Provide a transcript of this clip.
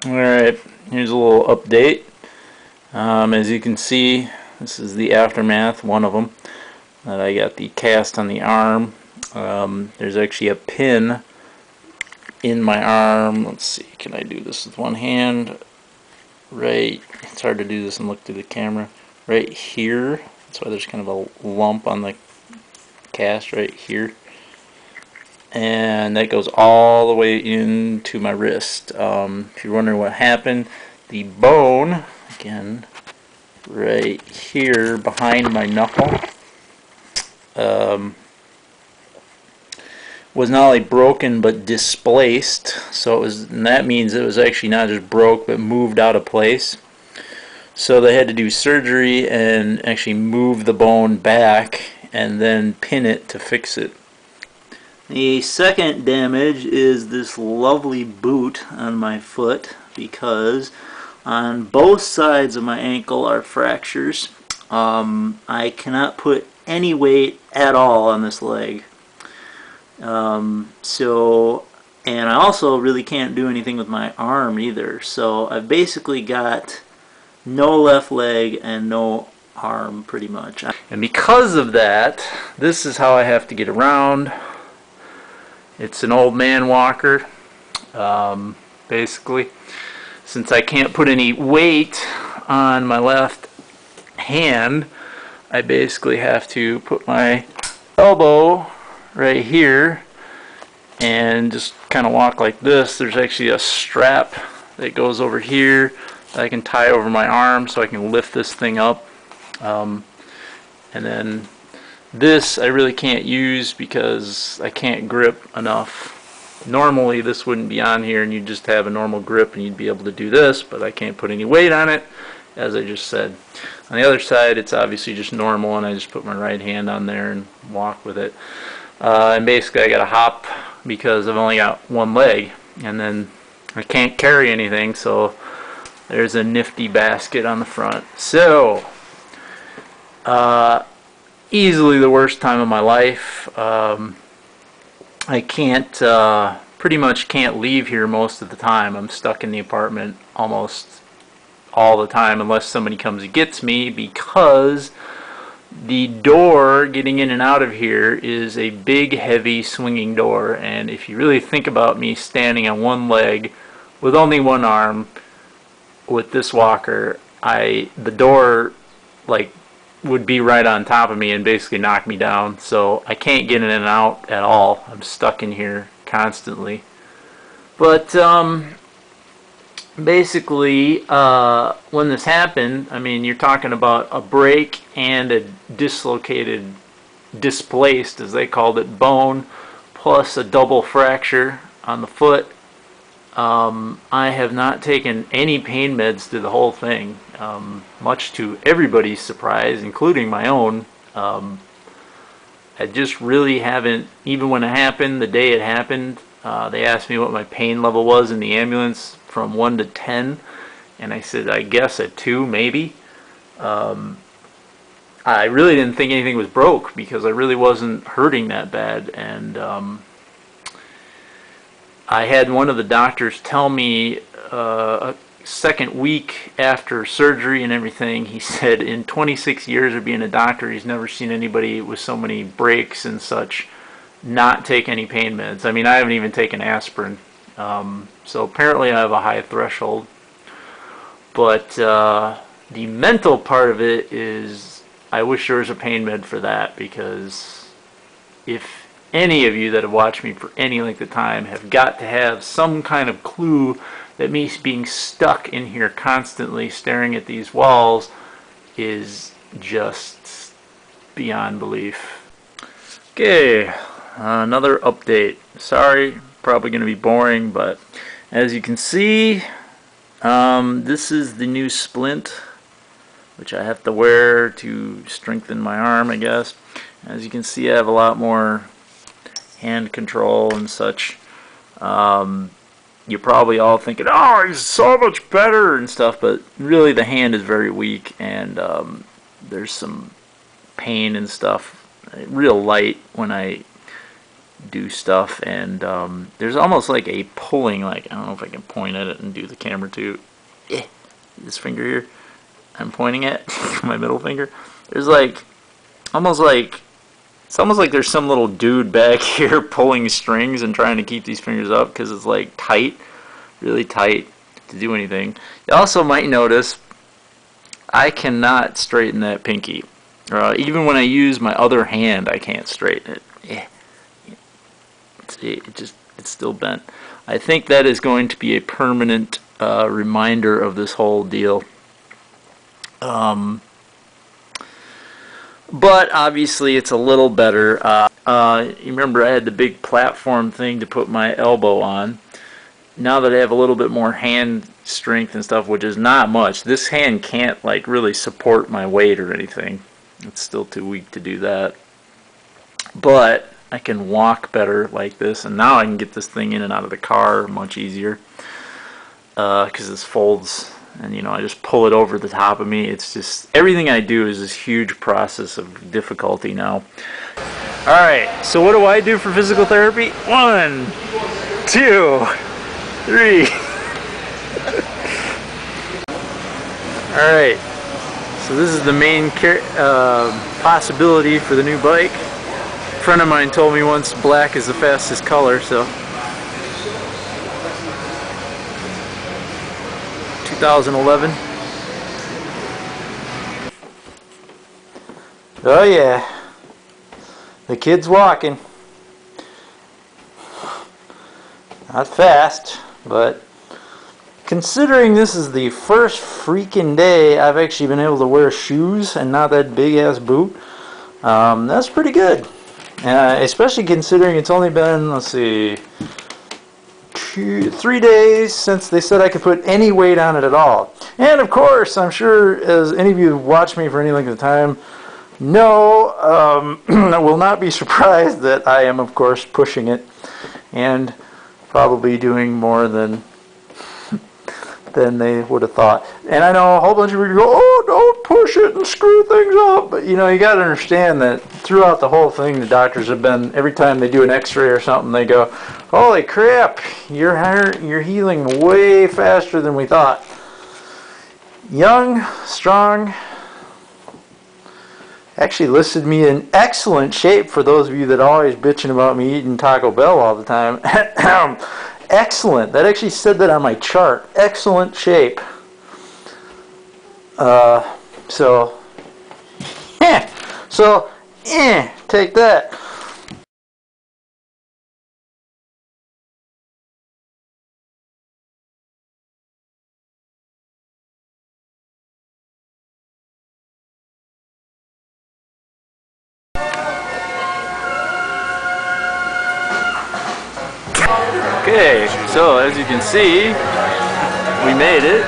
Alright, here's a little update. As you can see, this is the aftermath, one of them, that I got the cast on the arm. There's actually a pin in my arm. Let's see, can I do this with one hand? Right, it's hard to do this and look through the camera. Right here, that's why there's kind of a lump on the cast right here. And that goes all the way into my wrist. If you're wondering what happened, the bone, again, right here behind my knuckle, was not only broken but displaced. So it was, and that means it was actually not just broke but moved out of place. So they had to do surgery and actually move the bone back and then pin it to fix it. The second damage is this lovely boot on my foot, because on both sides of my ankle are fractures. I cannot put any weight at all on this leg. And I also really can't do anything with my arm either. So I've basically got no left leg and no arm pretty much. And because of that, this is how I have to get around. It's an old man walker, basically. Since I can't put any weight on my left hand, I basically have to put my elbow right here and just kind of walk like this. There's actually a strap that goes over here that I can tie over my arm so I can lift this thing up. And then this I really can't use because I can't grip enough. Normally this wouldn't be on here and you'd just have a normal grip and you'd be able to do this, but I can't put any weight on it, as I just said. On the other side, it's obviously just normal, and I just put my right hand on there and walk with it. And basically I gotta hop because I've only got one leg, and then I can't carry anything, so there's a nifty basket on the front. So easily the worst time of my life. I can't, pretty much can't leave here most of the time. I'm stuck in the apartment almost all the time unless somebody comes and gets me, because the door getting in and out of here is a big, heavy, swinging door. And if you really think about me standing on one leg with only one arm with this walker, the door, like, would be right on top of me and basically knock me down. So I can't get in and out at all. I'm stuck in here constantly. But basically when this happened, I mean, you're talking about a break and a displaced, as they called it, bone, plus a double fracture on the foot. I have not taken any pain meds through the whole thing, much to everybody's surprise, including my own. I just really haven't, even when it happened, the day it happened, they asked me what my pain level was in the ambulance from 1 to 10, and I said, I guess a 2, maybe. I really didn't think anything was broke because I really wasn't hurting that bad, and I had one of the doctors tell me a second week after surgery and everything, he said in 26 years of being a doctor, he's never seen anybody with so many breaks and such not take any pain meds. I mean, I haven't even taken aspirin. So apparently I have a high threshold. But the mental part of it is, I wish there was a pain med for that, because if any of you that have watched me for any length of time have got to have some kind of clue that me being stuck in here constantly staring at these walls is just beyond belief. Okay, another update. Sorry, probably going to be boring, but as you can see, this is the new splint, which I have to wear to strengthen my arm, I guess. As you can see, I have a lot more hand control and such. You're probably all thinking, oh, he's so much better and stuff, but really the hand is very weak, and there's some pain and stuff real light when I do stuff, and there's almost like a pulling, like, I don't know if I can point at it and do the camera too. This finger here I'm pointing at, my middle finger. There's like, it's almost like there's some little dude back here pulling strings and trying to keep these fingers up because it's like tight, really tight to do anything. You also might notice I cannot straighten that pinky. Even when I use my other hand, I can't straighten it. It's still bent. I think that is going to be a permanent reminder of this whole deal. But obviously it's a little better. You remember I had the big platform thing to put my elbow on. Now that I have a little bit more hand strength and stuff, which is not much, this hand can't like really support my weight or anything. It's still too weak to do that. But I can walk better like this, and now I can get this thing in and out of the car much easier because this folds, and you know, I just pull it over the top of me. It's just, everything I do is this huge process of difficulty now. Alright, so what do I do for physical therapy? 1, 2, 3. Alright, so this is the main possibility for the new bike. A friend of mine told me once black is the fastest color, so 2011. Oh yeah, the kid's walking. Not fast, but considering this is the first freaking day I've actually been able to wear shoes and not that big ass boot, that's pretty good. Especially considering it's only been, let's see, 3 days since they said I could put any weight on it at all. And of course, I'm sure as any of you who watch me for any length of time know, will not be surprised that I am of course pushing it and probably doing more than they would have thought. And I know a whole bunch of people go, oh, don't push it and screw things up. But you know, you got to understand that throughout the whole thing, the doctors have been, every time they do an x-ray or something, they go, holy crap, you're healing way faster than we thought. Young, strong, actually listed me in excellent shape for those of you that are always bitching about me eating Taco Bell all the time. Excellent. That actually said that on my chart. Excellent shape. Take that. Okay, so as you can see, we made it.